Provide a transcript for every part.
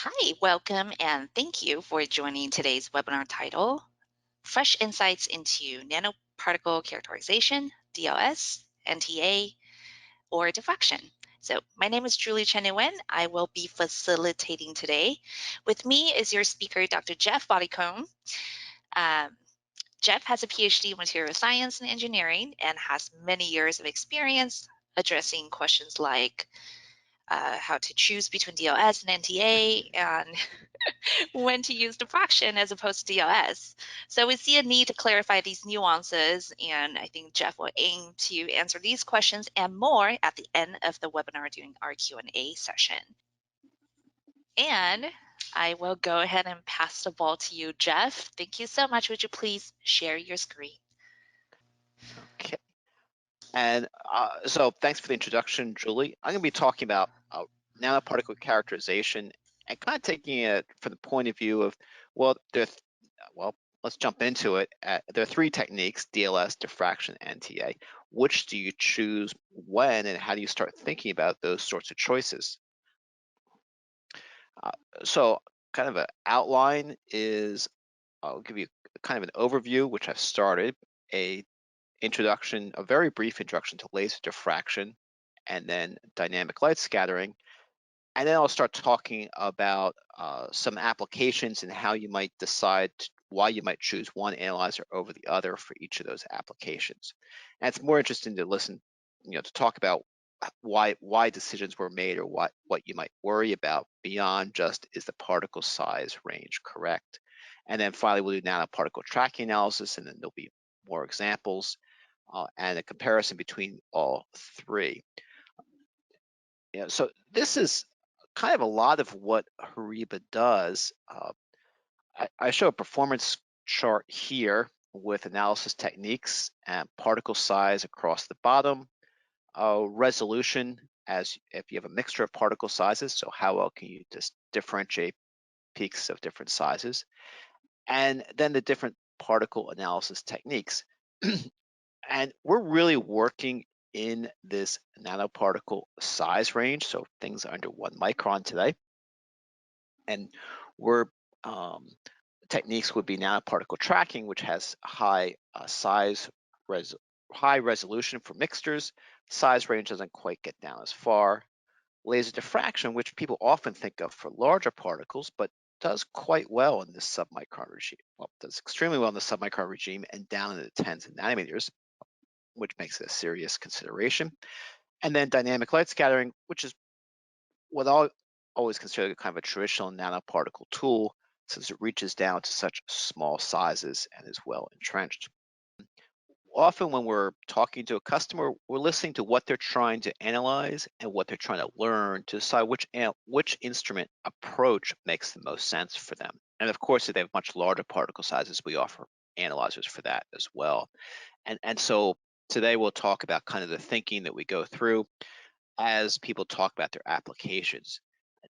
Hi, welcome, and thank you for joining today's webinar title, Fresh Insights into Nanoparticle Characterization, DLS, NTA, or Diffraction. So my name is Julie Chen Nguyen. I will be facilitating today. With me is your speaker, Dr. Jeff Bodycomb. Um, Jeff has a PhD in material science and engineering and has many years of experience addressing questions like how to choose between DLS and NTA and when to use diffraction as opposed to DLS. So we see a need to clarify these nuances, and I think Jeff will aim to answer these questions and more at the end of the webinar during our Q&A session. And I will go ahead and pass the ball to you, Jeff. Thank you so much. Would you please share your screen? Okay. And so thanks for the introduction, Julie. I'm going to be talking about nanoparticle characterization and kind of taking it from the point of view of, well, let's jump into it. There are three techniques, DLS, diffraction, and NTA. Which do you choose when, and how do you start thinking about those sorts of choices? So kind of an outline is, I'll give you kind of an overview, which I've started, a very brief introduction to laser diffraction, and then dynamic light scattering. And then I'll start talking about some applications and how you might decide why you might choose one analyzer over the other for each of those applications. And it's more interesting to listen, to talk about why decisions were made or what you might worry about beyond just is the particle size range correct. And then finally, we'll do nanoparticle tracking analysis, and then there'll be more examples and a comparison between all three. So this is kind of a lot of what HORIBA does. I show a performance chart here with analysis techniques and particle size across the bottom, resolution as if you have a mixture of particle sizes, so how well can you just differentiate peaks of different sizes, and then the different particle analysis techniques. And we're really working in this nanoparticle size range, so things under 1 micron today. And techniques would be nanoparticle tracking, which has high high resolution for mixtures. Size range doesn't quite get down as far. Laser diffraction, which people often think of for larger particles, but does quite well in this submicron regime. Well, does extremely well in the submicron regime and down in the tens of nanometers, which makes it a serious consideration. And then dynamic light scattering, which is what I always consider kind of a traditional nanoparticle tool, since it reaches down to such small sizes and is well entrenched. Often when we're talking to a customer, we're listening to what they're trying to analyze and what they're trying to learn to decide which instrument approach makes the most sense for them. And of course, if they have much larger particle sizes, we offer analyzers for that as well. And so today we'll talk about kind of the thinking that we go through as people talk about their applications.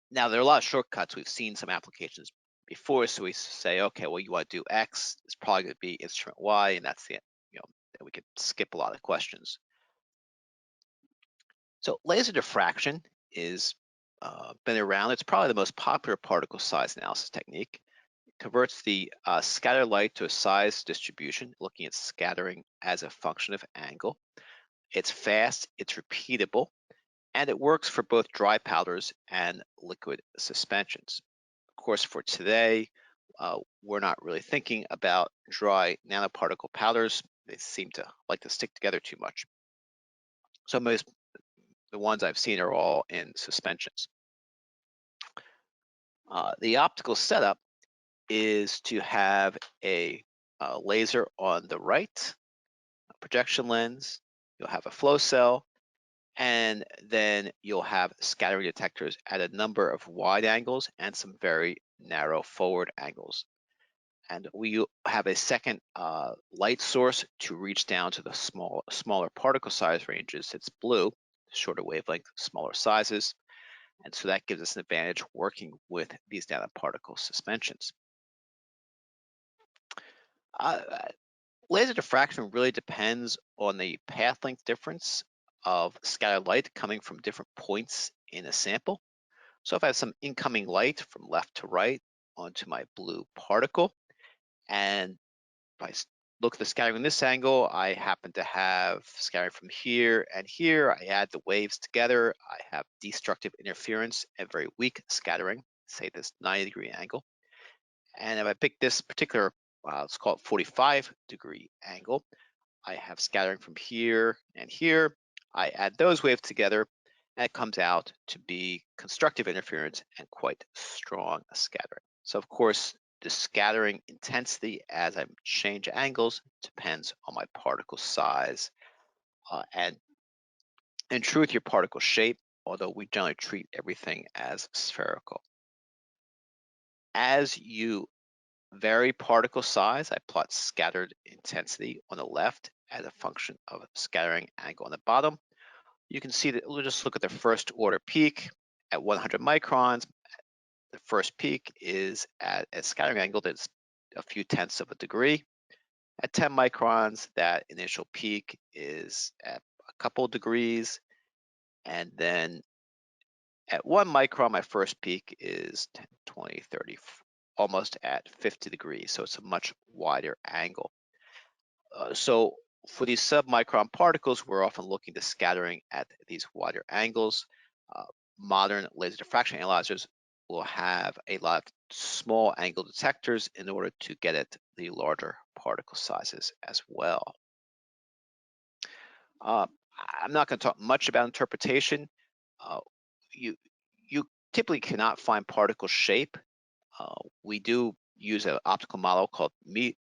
Now, there are a lot of shortcuts. We've seen some applications before, so we say, okay, well, you want to do X, it's probably going to be instrument Y, and that's the, we could skip a lot of questions. So laser diffraction is been around. It's probably the most popular particle size analysis technique. It converts the scattered light to a size distribution, looking at scattering as a function of angle. It's fast, it's repeatable, and it works for both dry powders and liquid suspensions. Of course, for today, we're not really thinking about dry nanoparticle powders. They seem to like to stick together too much. So the ones I've seen are all in suspensions. The optical setup is to have a laser on the right, a projection lens, you'll have a flow cell, and then you'll have scattering detectors at a number of wide angles and some very narrow forward angles. And we have a second light source to reach down to the smaller particle size ranges. It's blue, shorter wavelength, smaller sizes. And so that gives us an advantage working with these nanoparticle suspensions. Laser diffraction really depends on the path length difference of scattered light coming from different points in a sample. So if I have some incoming light from left to right onto my blue particle, and if I look at the scattering in this angle, I happen to have scattering from here and here. I add the waves together. I have destructive interference and very weak scattering, say this 90-degree angle. And if I pick this particular, let's call it 45-degree angle, I have scattering from here and here. I add those waves together, and it comes out to be constructive interference and quite strong scattering. So of course, the scattering intensity as I change angles depends on my particle size. And in truth, your particle shape, although we generally treat everything as spherical. As you vary particle size, I plot scattered intensity on the left as a function of scattering angle on the bottom. You can see that we'll just look at the first order peak at 100 microns. The first peak is at a scattering angle that's a few tenths of a degree. At 10 microns, that initial peak is at a couple degrees. And then at 1 micron, my first peak is 10, 20, 30, almost at 50 degrees. So it's a much wider angle. So for these submicron particles, we're often looking to scattering at these wider angles. Modern laser diffraction analyzers will have a lot of small angle detectors in order to get at the larger particle sizes as well. I'm not going to talk much about interpretation. Uh, you, you typically cannot find particle shape. We do use an optical model called me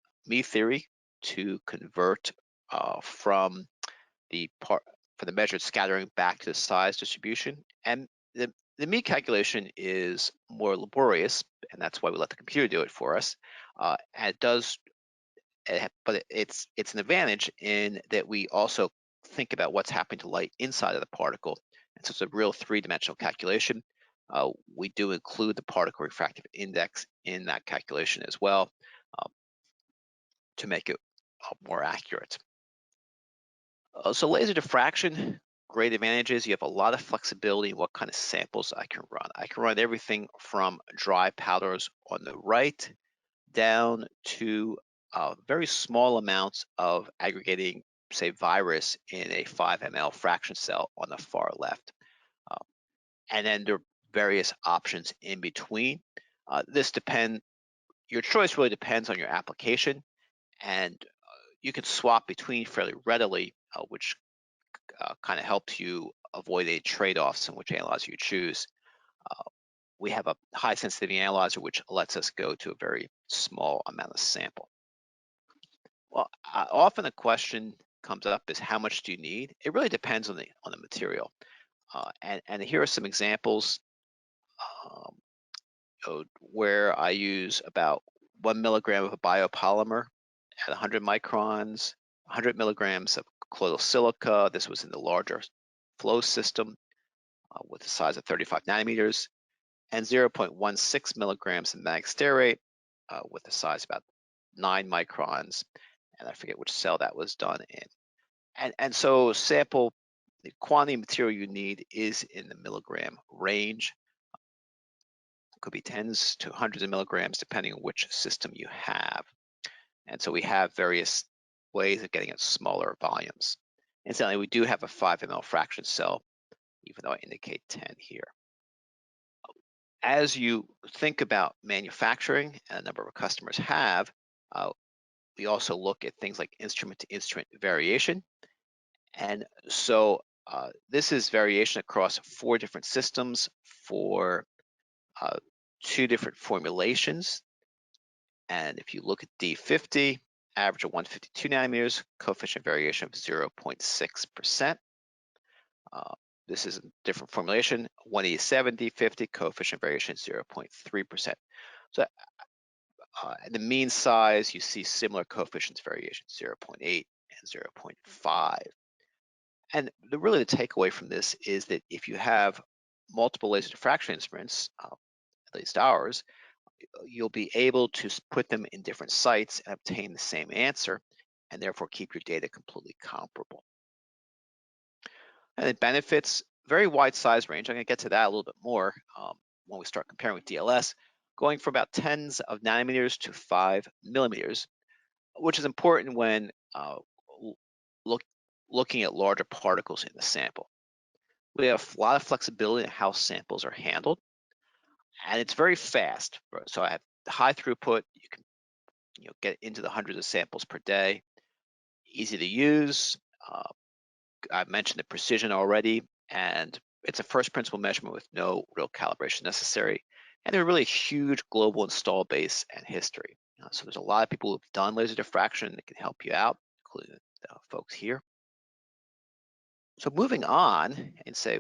theory to convert from the measured scattering back to the size distribution. And the me calculation is more laborious, and that's why we let the computer do it for us. And it does, but it's an advantage in that we also think about what's happening to light inside of the particle. And so it's a real three-dimensional calculation. We do include the particle refractive index in that calculation as well to make it more accurate. So laser diffraction, great advantages. You have a lot of flexibility in what kind of samples I can run. I can run everything from dry powders on the right down to very small amounts of aggregating, say, virus in a 5 ml fraction cell on the far left. And then there are various options in between. Your choice really depends on your application, and you can swap between fairly readily, which kind of helps you avoid any trade-offs in which analyzer you choose. We have a high sensitivity analyzer which lets us go to a very small amount of sample. Well, often a question comes up is how much do you need? It really depends on the material. And here are some examples where I use about 1 milligram of a biopolymer at 100 microns, 100 milligrams of colloidal silica. This was in the larger flow system with a size of 35 nanometers, and 0.16 milligrams of mag stearate with a size about 9 microns, and I forget which cell that was done in. And so the quantity of material you need is in the milligram range. It could be tens to hundreds of milligrams depending on which system you have. And so we have various ways of getting at smaller volumes. Incidentally, we do have a 5 ml fraction cell, even though I indicate 10 here. As you think about manufacturing, and a number of customers have, we also look at things like instrument to instrument variation. And so this is variation across 4 different systems for 2 different formulations. And if you look at D50, average of 152 nanometers, coefficient variation of 0.6%. This is a different formulation, 187 D50, coefficient variation 0.3%. So the mean size, you see similar coefficients variation, 0.8 and 0.5. And really the takeaway from this is that if you have multiple laser diffraction instruments, at least ours, you'll be able to put them in different sites and obtain the same answer, and therefore keep your data completely comparable. And it benefits very wide size range. I'm going to get to that a little bit more. when we start comparing with DLS, going from about tens of nanometers to 5 millimeters, which is important when look, looking at larger particles in the sample. We have a lot of flexibility in how samples are handled, and it's very fast. So I have high throughput. You can get into the hundreds of samples per day. Easy to use. I mentioned the precision already, and it's a first principle measurement with no real calibration necessary. And there's a really huge global install base and history. So there's a lot of people who've done laser diffraction that can help you out, including the folks here. So moving on and say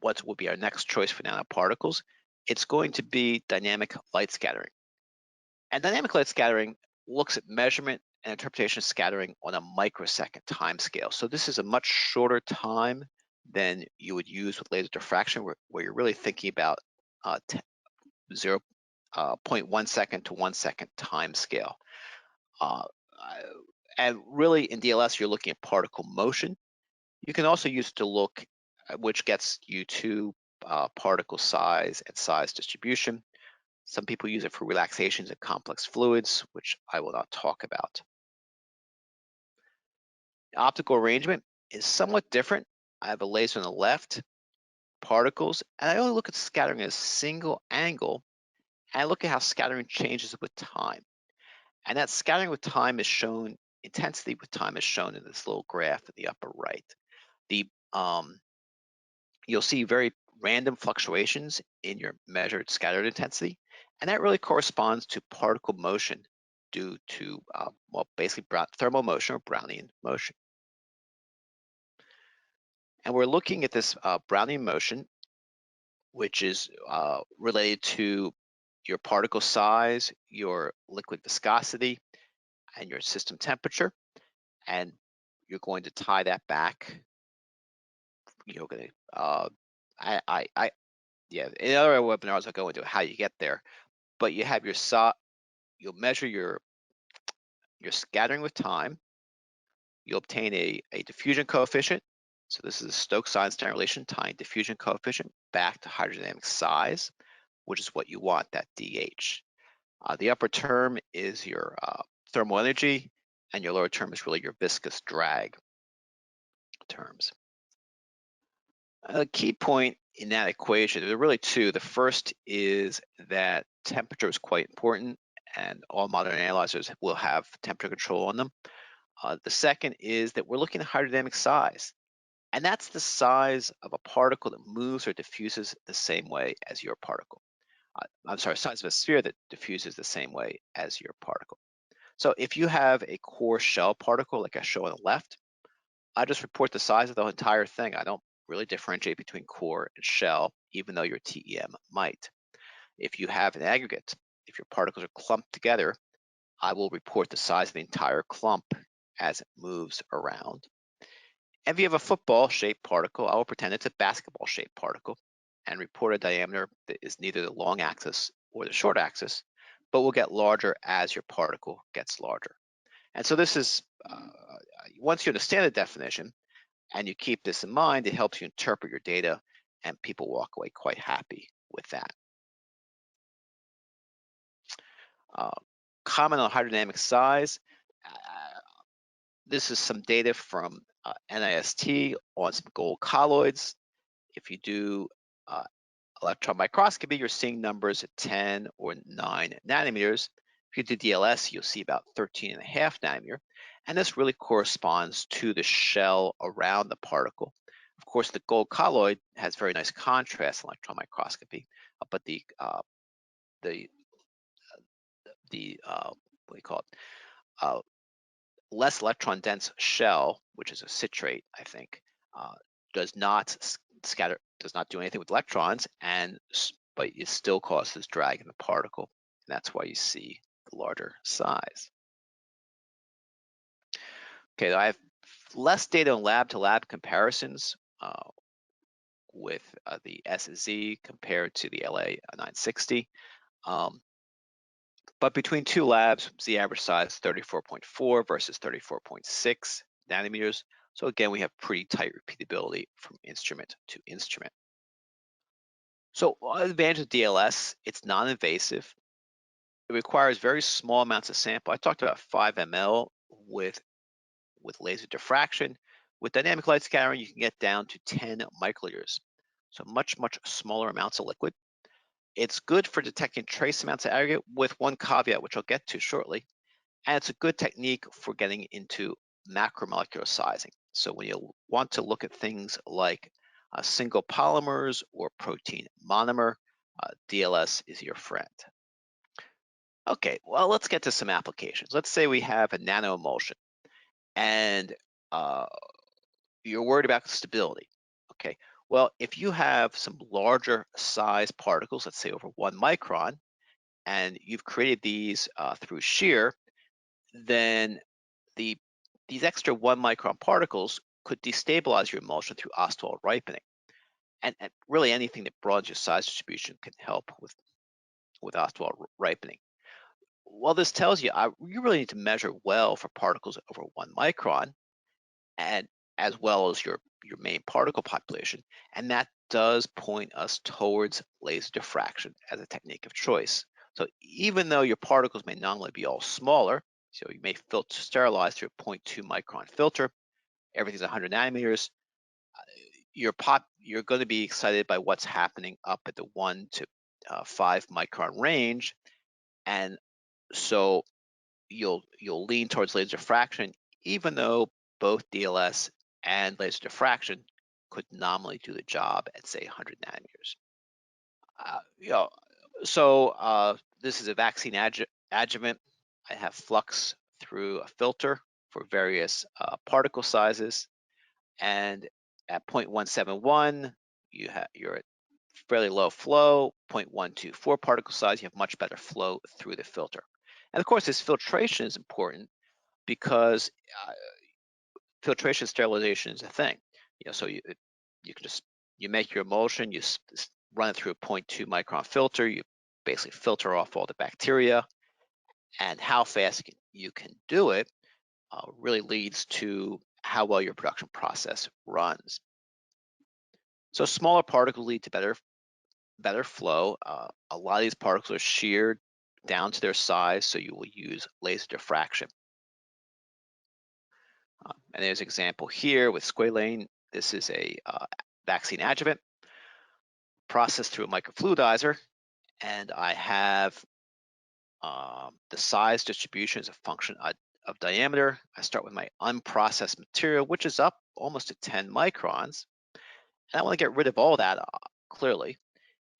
what would be our next choice for nanoparticles, it's going to be dynamic light scattering. And dynamic light scattering looks at measurement and interpretation of scattering on a microsecond time scale. So this is a much shorter time than you would use with laser diffraction, where you're really thinking about 0.1 second to 1 second time scale. And really in DLS, you're looking at particle motion. You can also use it to look at which gets you to particle size and size distribution. Some people use it for relaxations of complex fluids, which I will not talk about. Optical arrangement is somewhat different. I have a laser on the left, particles, and I only look at scattering at a single angle, and I look at how scattering changes with time. And that scattering with time is shown, intensity with time is shown in this little graph in the upper right. You'll see very random fluctuations in your measured scattered intensity, and that really corresponds to particle motion due to, well, basically thermal motion or Brownian motion. And we're looking at this Brownian motion, which is related to your particle size, your liquid viscosity, and your system temperature. And you're going to tie that back. You're going to, yeah, in other webinars, I'll go into how you get there. But you have you'll measure your scattering with time. You'll obtain a diffusion coefficient. So this is a Stokes-Einstein relation tying diffusion coefficient back to hydrodynamic size, which is what you want, that DH. The upper term is your thermal energy, and your lower term is really your viscous drag terms. A key point in that equation, there are really two. The first is that temperature is quite important, and all modern analyzers will have temperature control on them. The second is that we're looking at hydrodynamic size, and that's the size of a particle that moves or diffuses the same way as your particle. I'm sorry, size of a sphere that diffuses the same way as your particle. So if you have a core shell particle, like I show on the left, I just report the size of the entire thing. I don't really differentiate between core and shell, even though your TEM might. If you have an aggregate, if your particles are clumped together, I will report the size of the entire clump as it moves around. And if you have a football-shaped particle, I will pretend it's a basketball-shaped particle and report a diameter that is neither the long axis or the short axis, but will get larger as your particle gets larger. And so this is, once you understand the definition and you keep this in mind, it helps you interpret your data, and people walk away quite happy with that. Comment on hydrodynamic size. This is some data from NIST on some gold colloids. If you do electron microscopy, you're seeing numbers at 10 or 9 nanometers. If you do DLS, you'll see about 13.5 nanometer. And this really corresponds to the shell around the particle. Of course, the gold colloid has very nice contrast in electron microscopy, but the what do you call it? Less electron dense shell, which is a citrate, I think, does not scatter, does not do anything with electrons, but it still causes drag in the particle, and that's why you see the larger size. Okay, I have less data on lab-to-lab comparisons with the SZ compared to the LA 960. But between two labs, the average size 34.4 versus 34.6 nanometers. So again, we have pretty tight repeatability from instrument to instrument. So one advantage of DLS, it's non-invasive. It requires very small amounts of sample. I talked about 5 ml with laser diffraction. With dynamic light scattering, you can get down to 10 microliters. So much smaller amounts of liquid. It's good for detecting trace amounts of aggregate with one caveat, which I'll get to shortly. And it's a good technique for getting into macromolecular sizing. So when you want to look at things like single polymers or protein monomer, DLS is your friend. Okay, well, let's get to some applications. Let's say we have a nanoemulsion and uh, you're worried about stability. Okay, well, if you have some larger size particles, let's say over 1 micron, and you've created these through shear, then the these extra 1 micron particles could destabilize your emulsion through ostwald ripening. And really anything that broadens your size distribution can help with ostwald ripening. Well, this tells you you really need to measure well for particles over 1 micron, and as well as your main particle population. And that does point us towards laser diffraction as a technique of choice. So even though your particles may normally be all smaller, so you may filter sterilize through a 0.2 micron filter, everything's 100 nanometers, you're going to be excited by what's happening up at the 1 to 5 micron range. And so you'll lean towards laser diffraction, even though both DLS and laser diffraction could nominally do the job at say 100 nanometers. You know, so this is a vaccine adjuvant. I have flux through a filter for various particle sizes, and at 0.171, you're at fairly low flow. 0.124 particle size, you have much better flow through the filter. And of course, this filtration is important because filtration sterilization is a thing. So you can just make your emulsion, you run it through a 0.2 micron filter, you basically filter off all the bacteria, and how fast you can do it really leads to how well your production process runs. So smaller particles lead to better flow. A lot of these particles are sheared down to their size, so you will use laser diffraction. And there's an example here with squalane. This is a vaccine adjuvant processed through a microfluidizer, and I have the size distribution as a function of diameter. I start with my unprocessed material, which is up almost to 10 microns, and I want to get rid of all that clearly.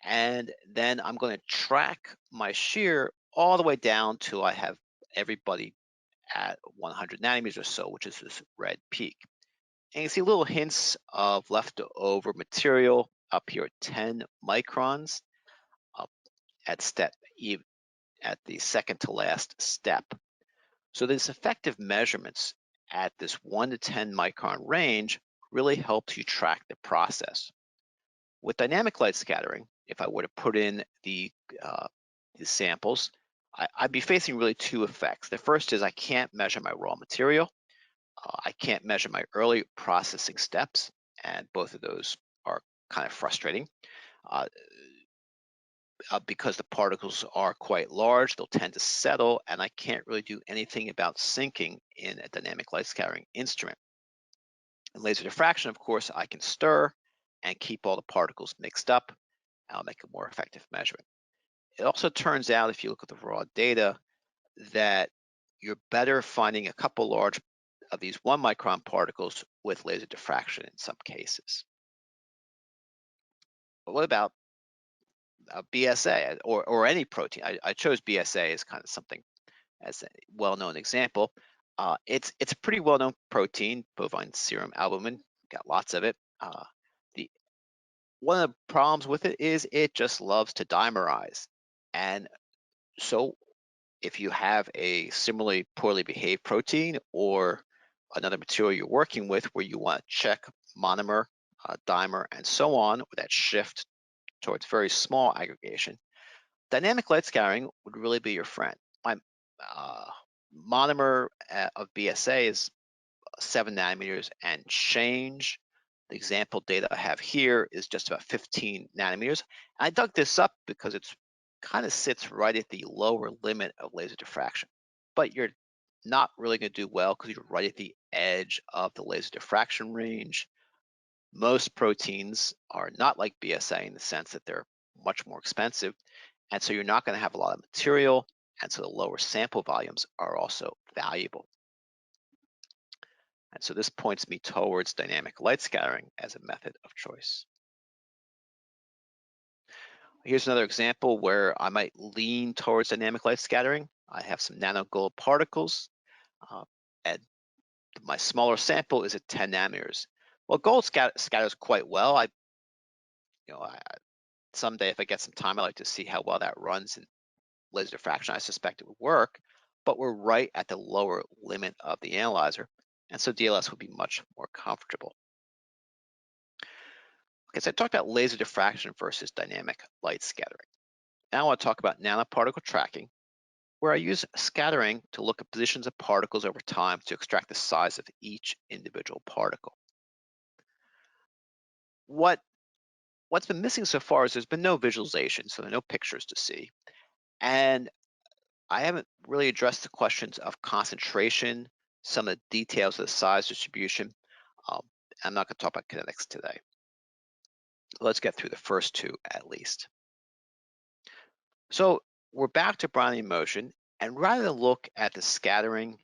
And then I'm going to track my shear all the way down till I have everybody at 100 nanometers or so, which is this red peak. And you see little hints of leftover material up here at 10 microns up at at the second to last step. So these effective measurements at this 1 to 10 micron range really helps you track the process. With dynamic light scattering, if I were to put in the samples, I'd be facing really two effects. The first is I can't measure my raw material. I can't measure my early processing steps, and both of those are kind of frustrating. Because the particles are quite large, they'll tend to settle, and I can't really do anything about sinking in a dynamic light scattering instrument. In laser diffraction, of course, I can stir and keep all the particles mixed up. I'll make a more effective measurement. It also turns out, if you look at the raw data, that you're better finding a couple large of these 1 micron particles with laser diffraction in some cases. But what about BSA or any protein? I chose BSA as kind of something as a well-known example. It's a pretty well-known protein, bovine serum albumin. Got lots of it. One of the problems with it is it just loves to dimerize, and so if you have a similarly poorly behaved protein or another material you're working with where you want to check monomer, dimer, and so on, with that shift towards very small aggregation, dynamic light scattering would really be your friend. My monomer of BSA is 7 nanometers and change. The example data I have here is just about 15 nanometers. I dug this up because it's kind of sits right at the lower limit of laser diffraction. But you're not really going to do well because you're right at the edge of the laser diffraction range. Most proteins are not like BSA in the sense that they're much more expensive, and so you're not going to have a lot of material, and so the lower sample volumes are also valuable. And so this points me towards dynamic light scattering as a method of choice. Here's another example where I might lean towards dynamic light scattering. I have some nanogold particles, uh, and my smaller sample is at 10 nanometers. Well, gold scatters quite well. Someday if I get some time, I'd like to see how well that runs in laser diffraction. I suspect it would work, but we're right at the lower limit of the analyzer, and so DLS would be much more comfortable. Okay, so I talked about laser diffraction versus dynamic light scattering. Now I want to talk about nanoparticle tracking, where I use scattering to look at positions of particles over time to extract the size of each individual particle. What's been missing so far is there's been no visualization, so there are no pictures to see. And I haven't really addressed the questions of concentration, some of the details of the size distribution. Um, I'm not going to talk about kinetics today. Let's get through the first two at least. So we're back to Brownian motion, and rather than look at the scattering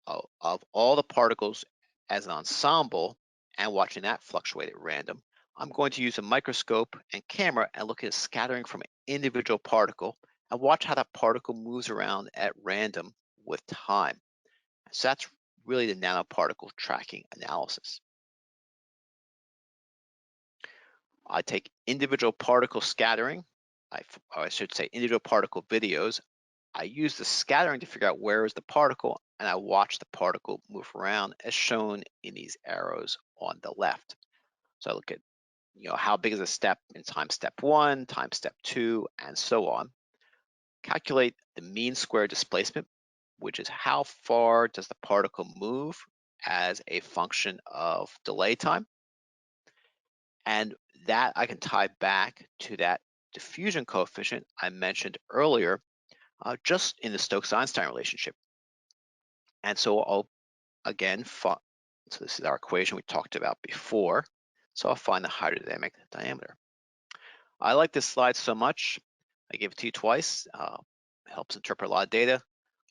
of all the particles as an ensemble and watching that fluctuate at random, I'm going to use a microscope and camera and look at scattering from an individual particle and watch how that particle moves around at random with time. So that's really the nanoparticle tracking analysis. I take individual particle scattering, or I should say individual particle videos. I use the scattering to figure out where is the particle, and I watch the particle move around as shown in these arrows on the left. So I look at how big is a step in time step 1, time step 2, and so on. Calculate the mean square displacement, which is how far does the particle move as a function of delay time. And that I can tie back to that diffusion coefficient I mentioned earlier, just in the Stokes-Einstein relationship. And so I'll again, so this is our equation we talked about before. So I'll find the hydrodynamic diameter. I like this slide so much, I gave it to you twice. It helps interpret a lot of data.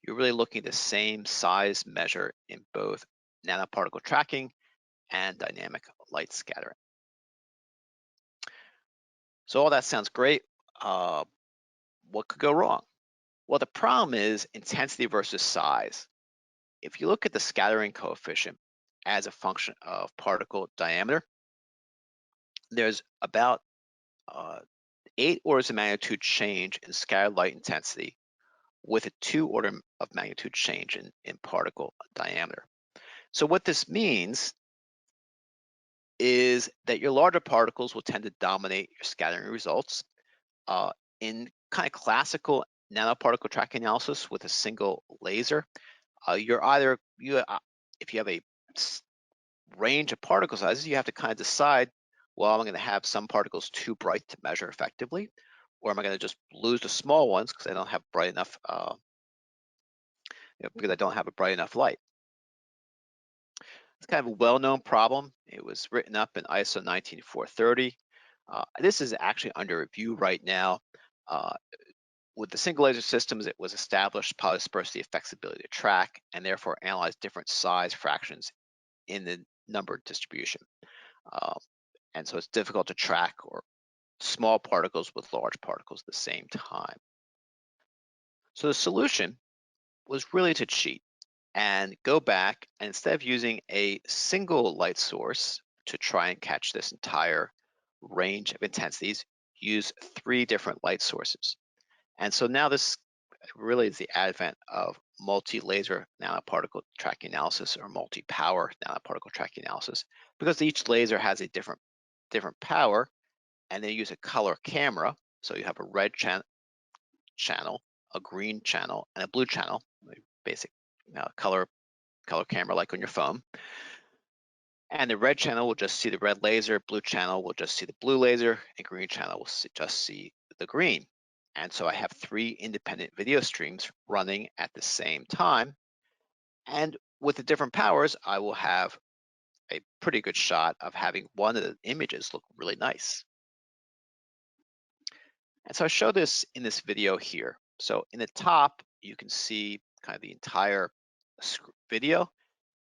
You're really looking at the same size measure in both nanoparticle tracking and dynamic light scattering. So all that sounds great. What could go wrong? Well, the problem is intensity versus size. If you look at the scattering coefficient as a function of particle diameter, there's about 8 orders of magnitude change in scattered light intensity with a 2 order of magnitude change in particle diameter. So what this means is that your larger particles will tend to dominate your scattering results. In kind of classical nanoparticle tracking analysis with a single laser, if you have a range of particle sizes, you have to kind of decide, well, am I going to have some particles too bright to measure effectively, or am I going to just lose the small ones because I don't have bright enough, because I don't have a bright enough light. It's kind of a well-known problem. It was written up in ISO 19430. This is actually under review right now. With the single laser systems, it was established polydispersity affects the ability to track and therefore analyze different size fractions in the number distribution. And so it's difficult to track or small particles with large particles at the same time. So the solution was really to cheat and go back, and instead of using a single light source to try and catch this entire range of intensities, use 3 different light sources. And so now this really is the advent of multi-laser nanoparticle tracking analysis, or multi-power nanoparticle tracking analysis, because each laser has a different power, and they use a color camera. So you have a red channel, a green channel, and a blue channel, basic color camera like on your phone. And the red channel will just see the red laser, blue channel will just see the blue laser, and green channel will just see the green. And so I have 3 independent video streams running at the same time. And with the different powers, I will have a pretty good shot of having one of the images look really nice. And so I show this in this video here. So in the top, you can see kind of the entire video,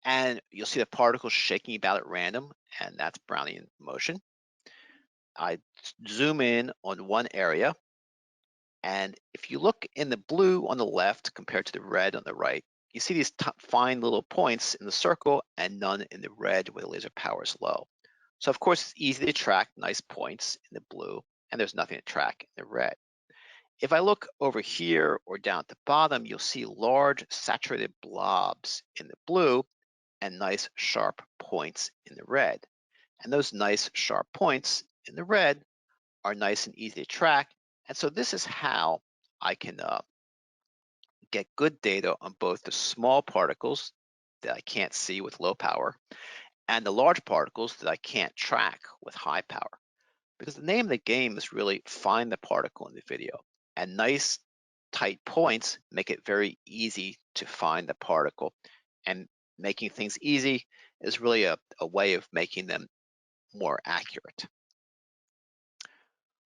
and you'll see the particles shaking about at random, and that's Brownian motion. I zoom in on one area, and if you look in the blue on the left compared to the red on the right, you see these fine little points in the circle and none in the red where the laser power is low. So of course, it's easy to track nice points in the blue, and there's nothing to track in the red. If I look over here or down at the bottom, you'll see large saturated blobs in the blue and nice sharp points in the red. And those nice sharp points in the red are nice and easy to track. And so this is how I can get good data on both the small particles that I can't see with low power and the large particles that I can't track with high power. Because the name of the game is really find the particle in the video. And nice tight points make it very easy to find the particle. And making things easy is really a way of making them more accurate.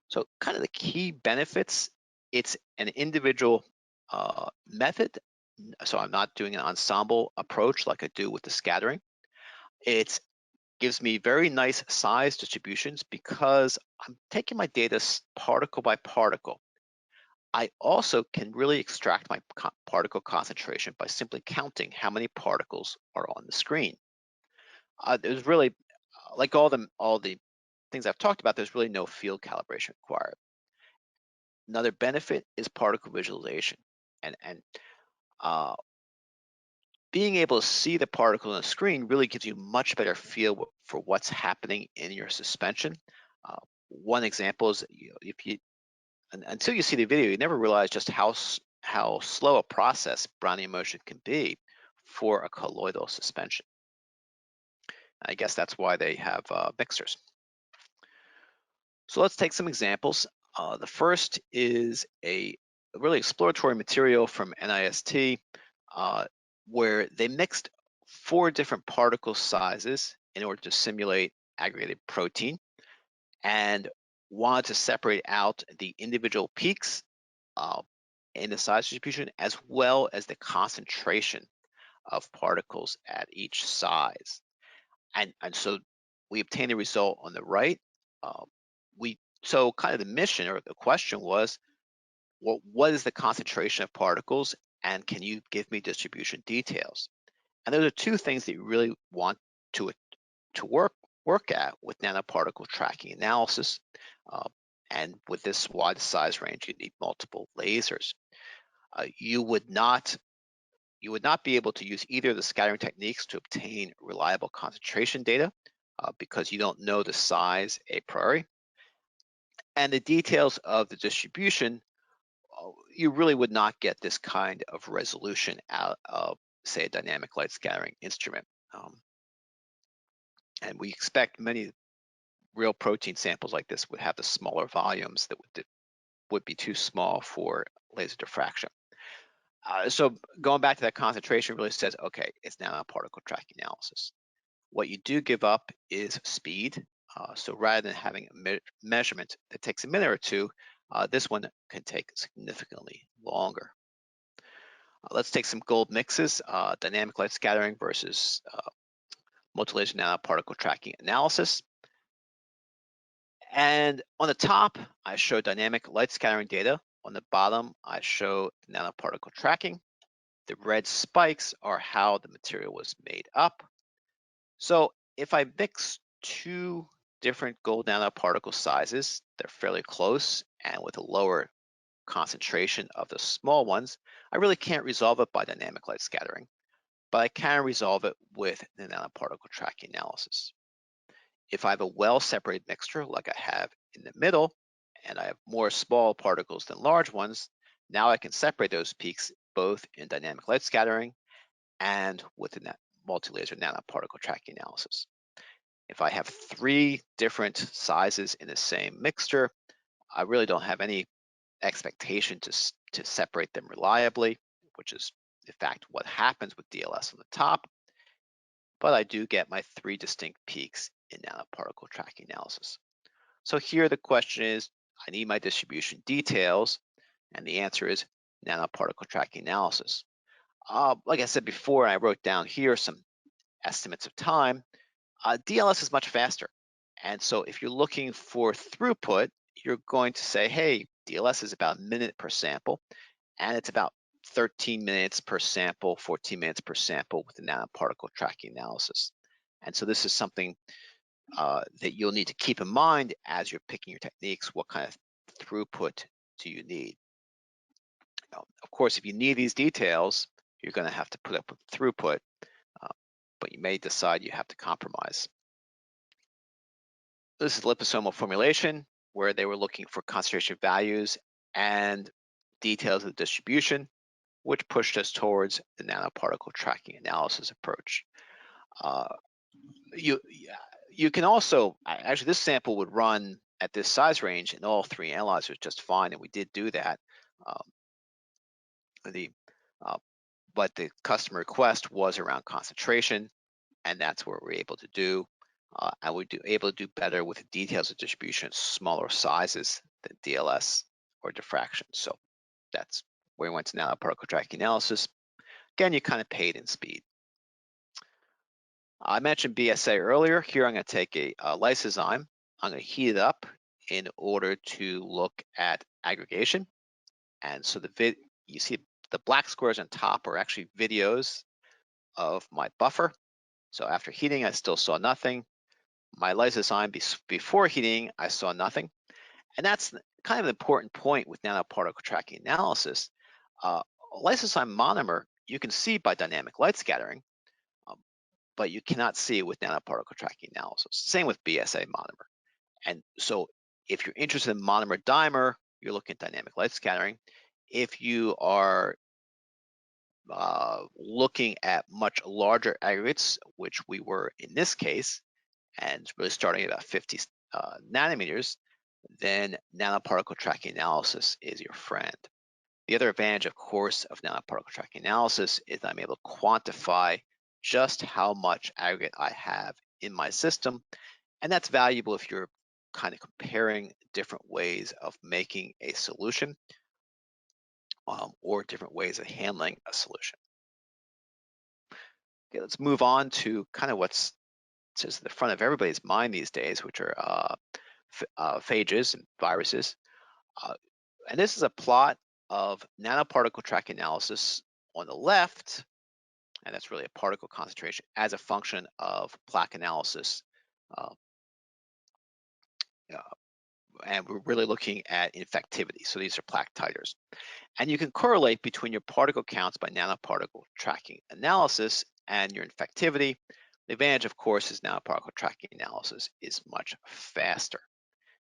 So kind of the key benefits, it's an individual method. So I'm not doing an ensemble approach like I do with the scattering. It gives me very nice size distributions because I'm taking my data particle by particle. I also can really extract my particle concentration by simply counting how many particles are on the screen. There's really, like all the things I've talked about, there's really no field calibration required. Another benefit is particle visualization, and uh, being able to see the particle on the screen really gives you much better feel for what's happening in your suspension. One example is if you until you see the video, you never realize just how slow a process Brownian motion can be for a colloidal suspension. I guess that's why they have mixers. So let's take some examples. The first is a really exploratory material from NIST where they mixed 4 different particle sizes in order to simulate aggregated protein and wanted to separate out the individual peaks uh, in the size distribution as well as the concentration of particles at each size. And so we obtained a result on the right. Uh, so kind of the mission or the question was, what is the concentration of particles, and can you give me distribution details? And those are 2 things that you really want to work at with nanoparticle tracking analysis. Uh, and with this wide size range, you need multiple lasers. You would not be able to use either of the scattering techniques to obtain reliable concentration data because you don't know the size a priori. And the details of the distribution, you really would not get this kind of resolution out of, say, a dynamic light scattering instrument. And we expect many real protein samples like this would have the smaller volumes that would be too small for laser diffraction. So going back to that concentration really says, okay, it's nanoparticle tracking analysis. What you do give up is speed. So rather than having a measurement that takes a minute or 2, this one can take significantly longer. Let's take some gold mixes, dynamic light scattering versus multi-laser nanoparticle tracking analysis. And on the top, I show dynamic light scattering data. On the bottom, I show nanoparticle tracking. The red spikes are how the material was made up. So if I mix 2 different gold nanoparticle sizes, they're fairly close and with a lower concentration of the small ones, I really can't resolve it by dynamic light scattering, but I can resolve it with the nanoparticle tracking analysis. If I have a well-separated mixture like I have in the middle, and I have more small particles than large ones, now I can separate those peaks both in dynamic light scattering and with the multi-laser nanoparticle tracking analysis. If I have 3 different sizes in the same mixture, I really don't have any expectation to separate them reliably, which is in fact what happens with DLS on the top, but I do get my 3 distinct peaks in nanoparticle tracking analysis. So here the question is, I need my distribution details, and the answer is nanoparticle tracking analysis. Like I said before, I wrote down here some estimates of time. DLS is much faster. And so if you're looking for throughput, you're going to say, hey, DLS is about a minute per sample, and it's about 13 minutes per sample, 14 minutes per sample with the nanoparticle tracking analysis. And so this is something that you'll need to keep in mind as you're picking your techniques. What kind of throughput do you need? Of course, if you need these details, you're going to have to put up with throughput, uh, but you may decide you have to compromise. This is liposomal formulation, where they were looking for concentration values and details of the distribution, which pushed us towards the nanoparticle tracking analysis approach. Uh, you, you can also, actually this sample would run at this size range in all 3 analyzers just fine, and we did do that. Um, but the customer request was around concentration, and that's what we're able to do. And we're able to do better with the details of distribution, smaller sizes than DLS or diffraction. So that's where we went to nanoparticle tracking analysis. Again, you kind of paid in speed. I mentioned BSA earlier. Here I'm going to take a lysozyme. I'm going to heat it up in order to look at aggregation. And so you see the black squares on top are actually videos of my buffer. So after heating, I still saw nothing. My lysozyme before heating, I saw nothing. And that's kind of an important point with nanoparticle tracking analysis. Lysozyme monomer, you can see by dynamic light scattering, but you cannot see it with nanoparticle tracking analysis. Same with BSA monomer. And so if you're interested in monomer dimer, you're looking at dynamic light scattering. If you are looking at much larger aggregates, which we were in this case, and really starting at about 50 nanometers, then nanoparticle tracking analysis is your friend. The other advantage, of course, of nanoparticle tracking analysis is I'm able to quantify just how much aggregate I have in my system, and that's valuable if you're kind of comparing different ways of making a solution or different ways of handling a solution. Okay, let's move on to kind of what's at the front of everybody's mind these days, which are phages and viruses. And this is a plot of nanoparticle track analysis on the left, and that's really a particle concentration as a function of plaque analysis. Uh, and we're really looking at infectivity. So these are plaque titers. And you can correlate between your particle counts by nanoparticle tracking analysis and your infectivity. The advantage, of course, is nanoparticle tracking analysis is much faster.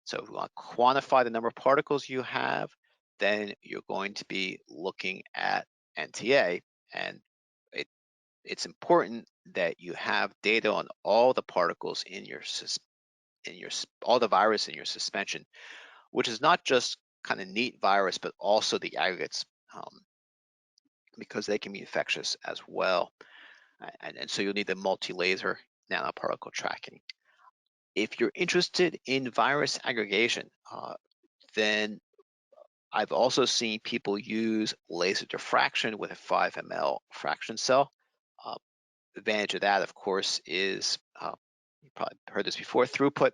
So if you want to quantify the number of particles you have, then you're going to be looking at NTA. And it's important that you have data on all the particles in all the virus in your suspension, which is not just kind of neat virus, but also the aggregates, because they can be infectious as well. And so you'll need the multi-laser nanoparticle tracking. If you're interested in virus aggregation, then I've also seen people use laser diffraction with a 5 ml fraction cell. The advantage of that, of course, is you probably heard this before, throughput.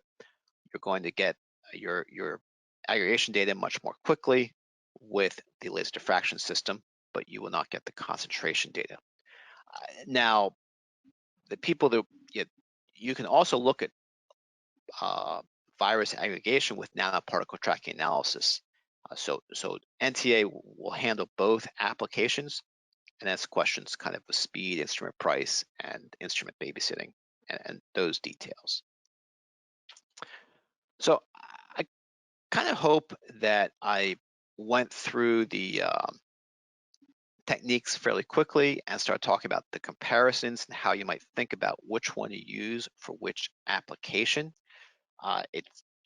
You're going to get your aggregation data much more quickly with the laser diffraction system, but you will not get the concentration data. Now, the people that you can also look at virus aggregation with nanoparticle tracking analysis. So NTA will handle both applications, and that's questions kind of the speed, instrument price, and instrument babysitting, and those details. So I kind of hope that I went through the techniques fairly quickly and start talking about the comparisons and how you might think about which one to use for which application.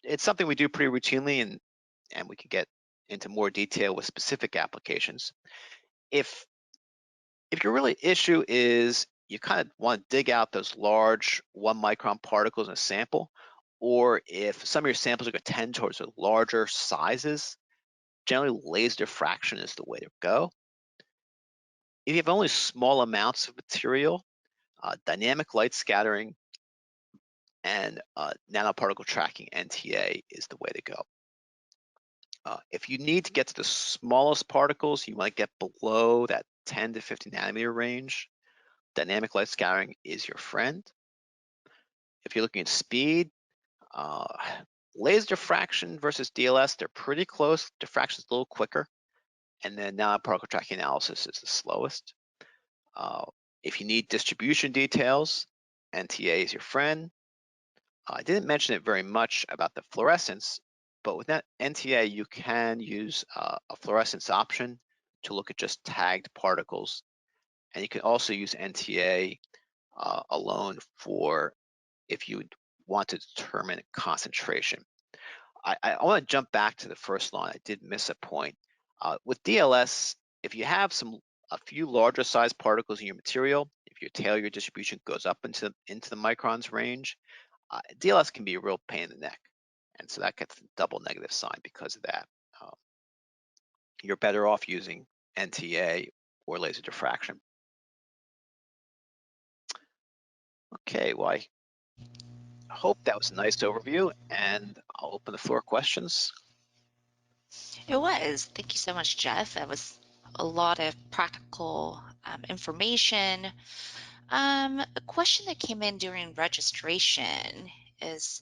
It's something we do pretty routinely, and we can get into more detail with specific applications. If your really issue is you kind of want to dig out those large 1 micron particles in a sample, or if some of your samples are going to tend towards the larger sizes, generally laser diffraction is the way to go. If you have only small amounts of material, dynamic light scattering and nanoparticle tracking (NTA) is the way to go. If you need to get to the smallest particles, you might get below that 10 to 50 nanometer range. Dynamic light scattering is your friend. If you're looking at speed, uh, laser diffraction versus DLS, they're pretty close. Diffraction is a little quicker, and then nanoparticle tracking analysis is the slowest. If you need distribution details, NTA is your friend. I didn't mention it very much about the fluorescence, but with that NTA, you can use a fluorescence option to look at just tagged particles. And you can also use NTA alone for if you want to determine concentration. I want to jump back to the first line. I did miss a point. With DLS, if you have a few larger size particles in your material, if your Taylor distribution goes up into the microns range, DLS can be a real pain in the neck. And so that gets a double negative sign because of that. You're better off using NTA or laser diffraction. Okay, well, I hope that was a nice overview, and I'll open the floor questions. It was. Thank you so much, Jeff. That was a lot of practical information. A question that came in during registration is,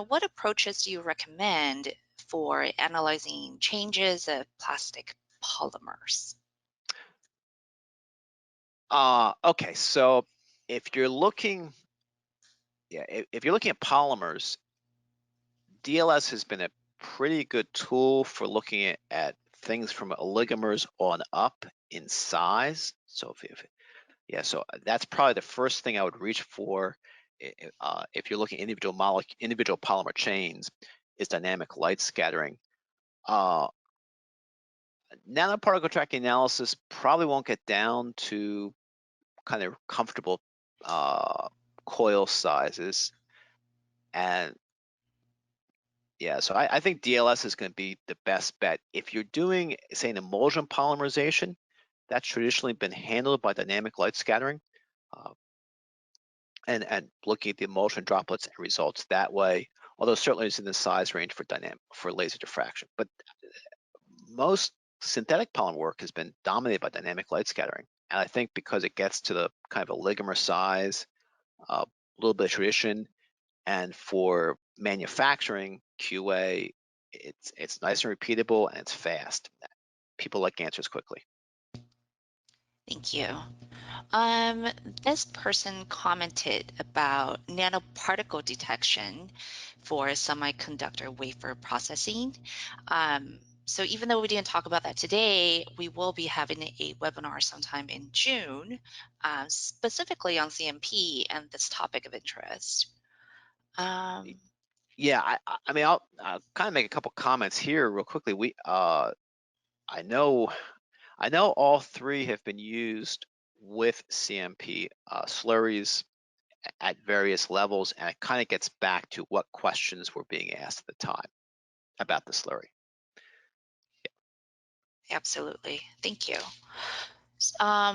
what approaches do you recommend for analyzing changes of plastic polymers? Okay, so if you're looking, if you're looking at polymers, DLS has been a pretty good tool for looking at things from oligomers on up in size. So so that's probably the first thing I would reach for if you're looking at individual polymer chains is dynamic light scattering. Nanoparticle tracking analysis probably won't get down to kind of comfortable coil sizes, and so I think DLS is going to be the best bet. If you're doing, say, an emulsion polymerization, that's traditionally been handled by dynamic light scattering, and looking at the emulsion droplets and results that way. Although certainly it's in the size range for laser diffraction, but most synthetic polymer work has been dominated by dynamic light scattering, and I think because it gets to the kind of oligomer size, a little bit of tradition, and for manufacturing QA, it's nice and repeatable and it's fast. People like answers quickly. Thank you. This person commented about nanoparticle detection for semiconductor wafer processing. So even though we didn't talk about that today, we will be having a webinar sometime in June, specifically on CMP and this topic of interest. Yeah, I mean, I'll kind of make a couple comments here real quickly. I know all three have been used with CMP slurries at various levels, and it kind of gets back to what questions were being asked at the time about the slurry. Absolutely. Thank you.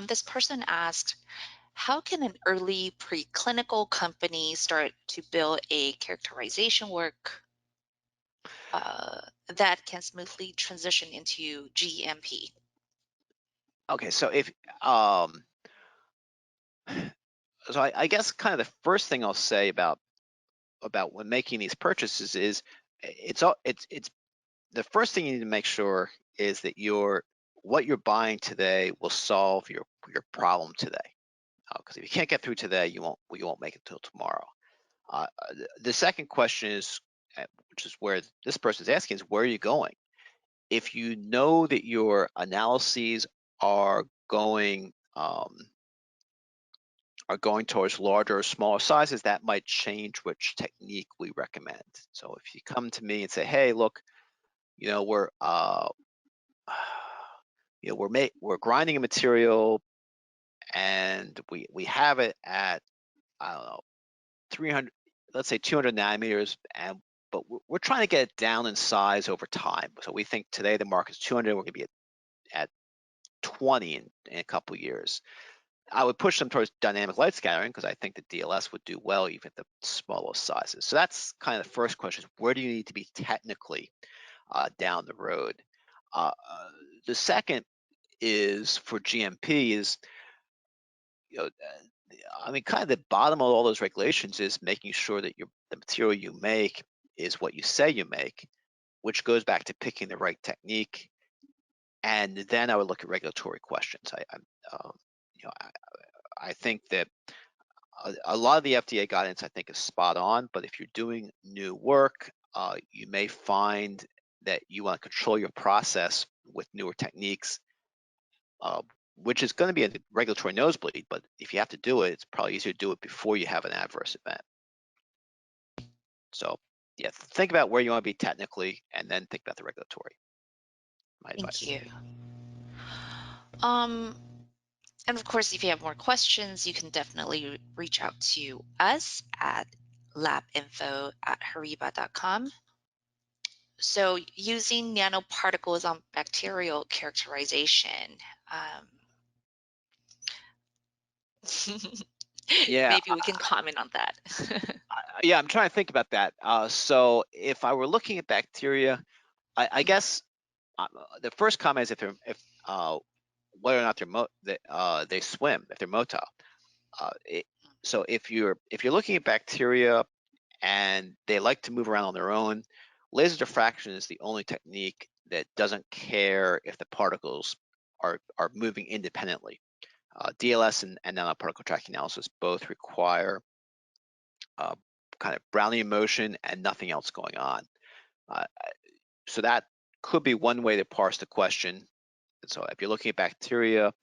This person asked, how can an early preclinical company start to build a characterization work that can smoothly transition into GMP? Okay, so I guess kind of the first thing I'll say about when making these purchases is it's the first thing you need to make sure is that what you're buying today will solve your problem today. Because if you can't get through today, you won't make it till tomorrow. The second question is, which is where this person is asking, is where are you going? If you know that your analyses are going towards larger or smaller sizes, that might change which technique we recommend. So if you come to me and say, "Hey, look, you know, we're grinding a material and we have it at, I don't know, 300, let's say 200 nanometers, and but we're trying to get it down in size over time. So we think today the market's 200, we're going to be at 20 in a couple of years." I would push them towards dynamic light scattering because I think the DLS would do well even at the smallest sizes. So that's kind of the first question: is where do you need to be technically down the road? Uh, uh, the second is for GMP is, you know, I mean, kind of the bottom of all those regulations is making sure that the material you make is what you say you make, which goes back to picking the right technique. And then I would look at regulatory questions. Um, you know, I think that a lot of the FDA guidance I think is spot on, but if you're doing new work, you may find that you want to control your process with newer techniques, uh, which is going to be a regulatory nosebleed. But if you have to do it, it's probably easier to do it before you have an adverse event. So yeah, think about where you want to be technically, and then think about the regulatory. My Thank advice. you. Um, and of course, if you have more questions, you can definitely reach out to us at labinfo@horiba.com. So using nanoparticles on bacterial characterization, um, Yeah, maybe we can comment on that. yeah, I'm trying to think about that. So if I were looking at bacteria, I guess the first comment is if whether or not they swim, if they're motile. Uh, it, so if you're looking at bacteria and they like to move around on their own, laser diffraction is the only technique that doesn't care if the particles are moving independently. DLS and nanoparticle tracking analysis both require uh, kind of Brownian motion and nothing else going on. Uh, so that could be one way to parse the question. So if you're looking at bacteria,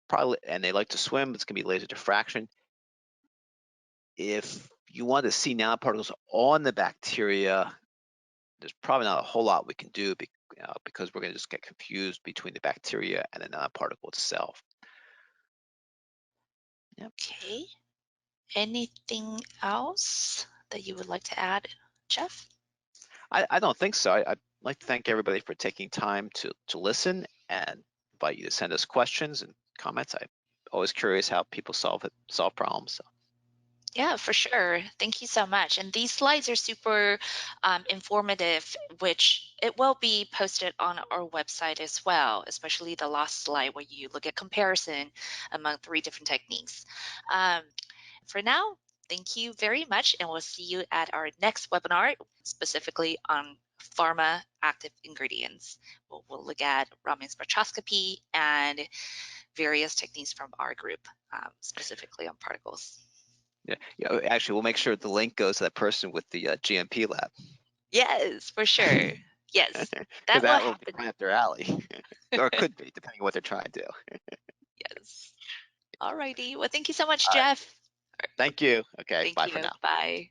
probably, and they like to swim, it's going to be laser diffraction. If you want to see nanoparticles on the bacteria, there's probably not a whole lot we can do because we're going to just get confused between the bacteria and the nanoparticle itself. Yeah. Okay. Anything else that you would like to add, Jeff? I don't think so. I'd like to thank everybody for taking time to listen and invite you to send us questions and comments. I'm always curious how people solve problems. So. Yeah, for sure. Thank you so much. And these slides are super informative, which it will be posted on our website as well, especially the last slide where you look at comparison among 3 different techniques. Um, for now, thank you very much, and we'll see you at our next webinar, specifically on pharma active ingredients. We'll look at Raman spectroscopy and various techniques from our group, specifically on particles. Yeah, actually, we'll make sure the link goes to that person with the GMP lab. Yes, for sure. Yes, Because that will that will be happen. right up their alley, or it could be, depending on what they're trying to do. Yes. Alrighty. Well, thank you so much, All right. Jeff. Thank you. Okay. Thank Bye for you. now. Bye.